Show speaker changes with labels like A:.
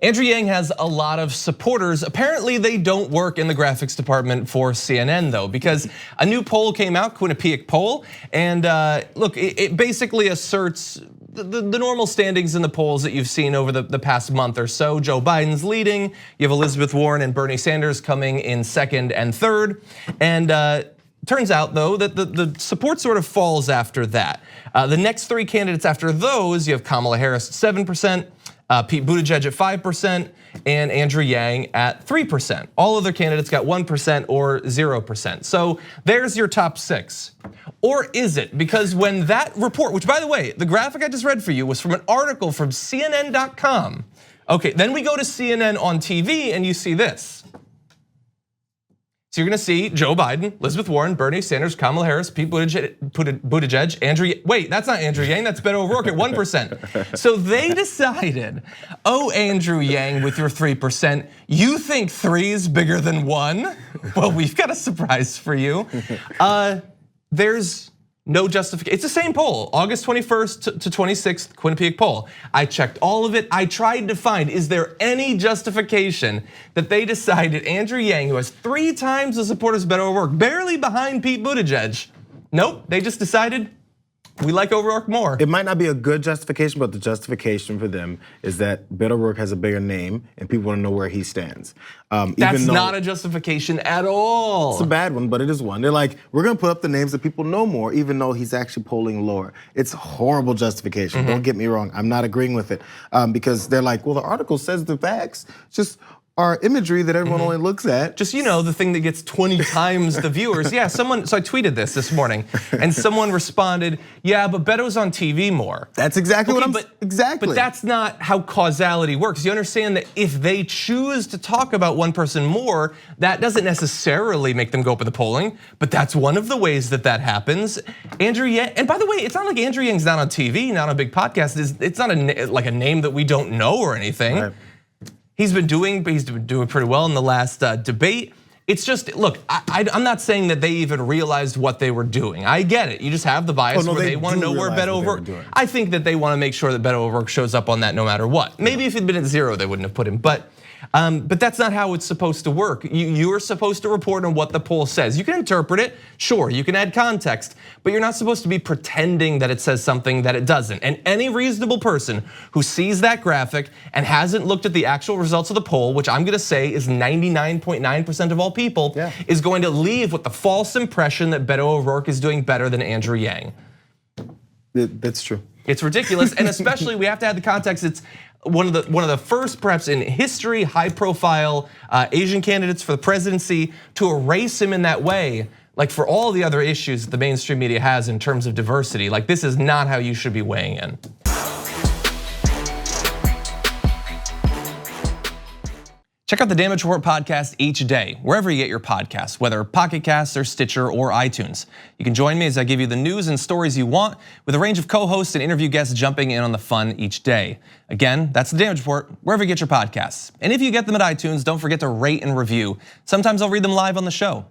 A: Andrew Yang has a lot of supporters. Apparently they don't work in the graphics department for CNN though, because a new poll came out, Quinnipiac poll, and look, it basically asserts the normal standings in the polls that you've seen over the past month or so. Joe Biden's leading, you have Elizabeth Warren and Bernie Sanders coming in second and third. And turns out though that the support sort of falls after that. The next three candidates after those, you have Kamala Harris at 7%, Pete Buttigieg at 5%, and Andrew Yang at 3%. All other candidates got 1% or 0%. So there's your top 6. Or is it? Because when that report, which by the way, the graphic I just read for you was from an article from CNN.com. Okay, then we go to CNN on TV and you see this. So you're gonna see Joe Biden, Elizabeth Warren, Bernie Sanders, Kamala Harris, Pete Buttigieg, Andrew, wait, that's not Andrew Yang, that's Beto O'Rourke at 1%. So they decided, oh, Andrew Yang with your 3%, you think 3 is bigger than 1? Well, we've got a surprise for you. There's no justification. It's the same poll, August 21st to 26th, Quinnipiac poll. I checked all of it. I tried to find, is there any justification that they decided Andrew Yang, who has 3 times the support as Beto O'Rourke, barely behind Pete Buttigieg. Nope, they just decided we like O'Rourke more.
B: It might not be a good justification, but the justification for them is that Beto O'Rourke has a bigger name and people want to know where he stands.
A: That's not a justification at all.
B: It's a bad one, but it is one. They're like, we're gonna put up the names that people know more, even though he's actually polling lower. It's a horrible justification, don't get me wrong. I'm not agreeing with it because they're like, well, the article says the facts. It's just our imagery that everyone only looks at.
A: Just, the thing that gets 20 times the viewers. Yeah, so I tweeted this morning and someone responded, yeah, but Beto's on TV more.
B: That's exactly what I'm, exactly.
A: But that's not how causality works. You understand that if they choose to talk about one person more, that doesn't necessarily make them go up in the polling, but that's one of the ways that happens. Andrew Yang, and by the way, it's not like Andrew Yang's not on TV, not on a big podcast. It's not like a name that we don't know or anything. Right. He's been doing pretty well in the last debate. It's just, look, I'm not saying that they even realized what they were doing. I get it, you just have the bias where they wanna know where Beto O'Rourke. I think that they wanna make sure that Beto O'Rourke shows up on that no matter what. Maybe if it'd been at 0, they wouldn't have put him, but that's not how it's supposed to work. You're supposed to report on what the poll says. You can interpret it, sure, you can add context, but you're not supposed to be pretending that it says something that it doesn't. And any reasonable person who sees that graphic and hasn't looked at the actual results of the poll, which I'm gonna say is 99.9% of all people, is going to leave with the false impression that Beto O'Rourke is doing better than Andrew Yang.
B: That's true.
A: It's ridiculous, and especially we have to add the context. It's one of the first, perhaps in history, high-profile Asian candidates for the presidency to erase him in that way. Like for all the other issues that the mainstream media has in terms of diversity, like this is not how you should be weighing in. Check out the Damage Report podcast each day, wherever you get your podcasts, whether Pocket Casts or Stitcher or iTunes. You can join me as I give you the news and stories you want with a range of co-hosts and interview guests jumping in on the fun each day. Again, that's the Damage Report, wherever you get your podcasts. And if you get them at iTunes, don't forget to rate and review. Sometimes I'll read them live on the show.